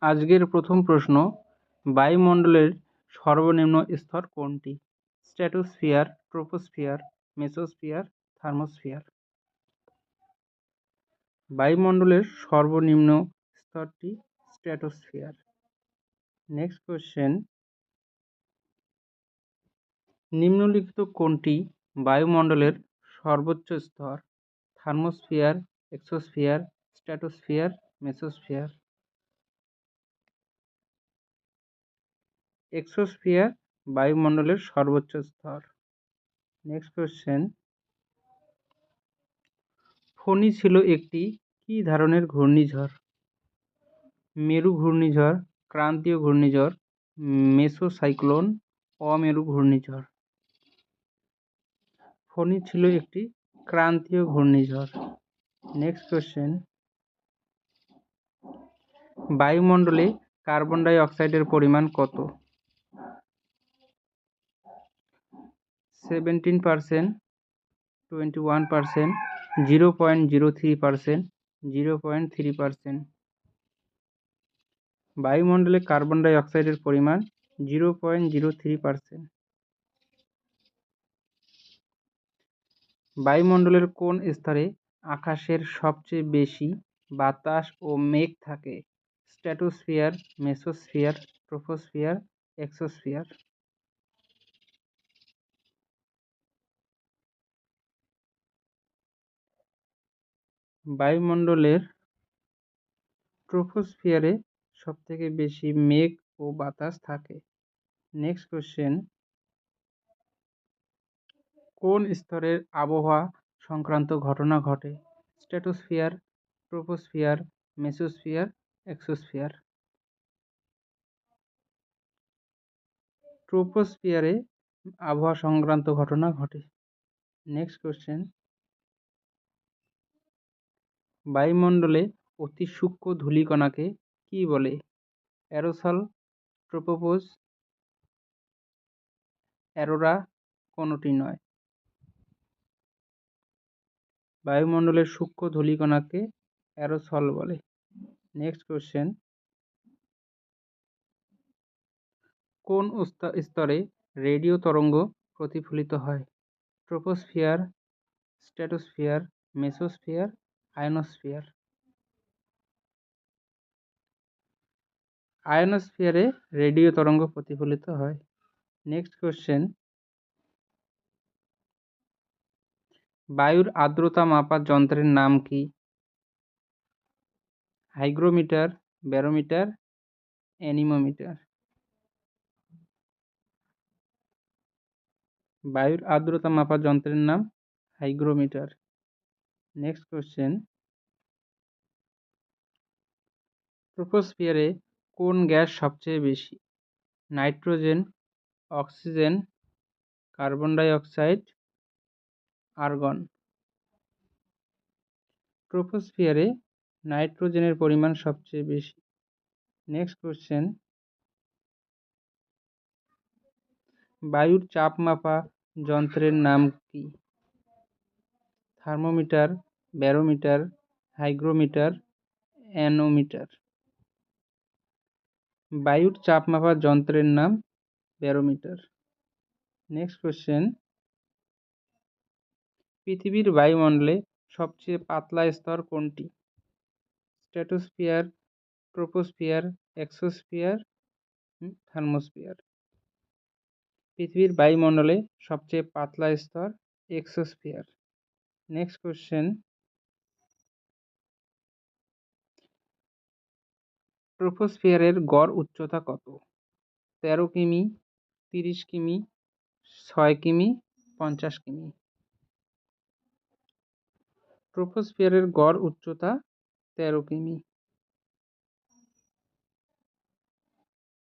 আজকের প্রথম প্রশ্ন, বায়ুমণ্ডলের সর্বনিম্ন স্তর কোনটি? Stratosphere, troposphere, mesosphere, thermosphere. বায়ুমণ্ডলের সর্বনিম্ন স্তরটি স্ট্র্যাটোস্ফিয়ার। নেক্সট কোশ্চেন, নিম্নলিখিত কোনটি বায়ুমণ্ডলের সর্বোচ্চ স্তর? Thermosphere, exosphere, stratosphere, mesosphere. Exosphere বায়ুমণ্ডলের সর্বোচ্চ স্তর। নেক্সট কোশ্চেন, ফণী ছিল একটি কী ধরনের ঘূর্ণিঝড়? মেরু ঘূর্ণিঝড়, ক্রান্তীয় ঘূর্ণিঝড়, মেসোসাইক্লোন, অমেরু ঘূর্ণিঝড়। ফণী ছিল একটি ক্রান্তীয় ঘূর্ণিঝড়। নেক্সট কোশ্চেন, বায়ুমণ্ডলে কার্বন ডাই অক্সাইডের পরিমাণ কত? 17%, 21%, 0.03%, 0.3%। বায়ুমণ্ডলে কার্বন ডাই অক্সাইডের পরিমাণ 0.03%। বায়ুমণ্ডলের কোন স্তরে আকাশের সবচেয়ে বেশি বাতাস ও মেঘ থাকে? Stratosphere, mesosphere, troposphere, exosphere. বায়ুমণ্ডলের ট্রোপোস্ফিয়ারে সবথেকে বেশি মেঘ ও বাতাস থাকে। নেক্সট কোশ্চেন, কোন স্তরের আবহাওয়া সংক্রান্ত ঘটনা ঘটে? Stratosphere, troposphere, mesosphere, exosphere. ট্রোপোস্ফিয়ারে আবহাওয়া সংক্রান্ত ঘটনা ঘটে। নেক্সট কোশ্চেন, বায়ুমণ্ডলে অতি সূক্ষ্ম ধূলিকণাকে কি বলে? অ্যারোসল, ট্রোপোপোজ, অ্যারোরা, কোনটি নয়। বায়ুমণ্ডলের সূক্ষ্ম ধূলিকণাকে অ্যারোসল বলে। নেক্সট কোশ্চেন, কোন স্তরে রেডিও তরঙ্গ প্রতিফলিত হয়? Troposphere, stratosphere, mesosphere, ionosphere. আয়নোস্ফিয়ারে রেডিও তরঙ্গ প্রতিফলিত হয়। নেক্সট কোশ্চেন, বায়ুর আর্দ্রতা মাপার যন্ত্রের নাম কি? Hygrometer, barometer, anemometer. বায়ুর আর্দ্রতা মাপার যন্ত্রের নাম হাইগ্রোমিটার। নেক্সট কোশ্চেন, ট্রোপোস্ফিয়ারে কোন গ্যাস সবচেয়ে বেশি? Nitrogen, oxygen, carbon die oxide, argon. ট্রোপোস্ফিয়ারে নাইট্রোজেনের পরিমাণ সবচেয়ে বেশি। নেক্সট কোশ্চেন, বায়ুর চাপ মাপা যন্ত্রের নাম কি? Thermometer, barometer, hygrometer, anemometer. বায়ুর চাপ মাপার যন্ত্রের নাম ব্যারোমিটার। নেক্সট কোশ্চেন, পৃথিবীর বায়ুমণ্ডলে সবচেয়ে পাতলা স্তর কোনটি? Stratosphere, troposphere, exosphere, thermosphere. পৃথিবীর বায়ুমণ্ডলে সবচেয়ে পাতলা স্তর এক্সোস্ফিয়ার। নেক্সট কোশ্চেন, ট্রোপোস্ফিয়ারের গড় উচ্চতা কত? 13 কিমি, 30 কিমি, 6 কিমি, 50 কিমি। ট্রোপোস্ফিয়ারের গড় উচ্চতা 13 কিমি।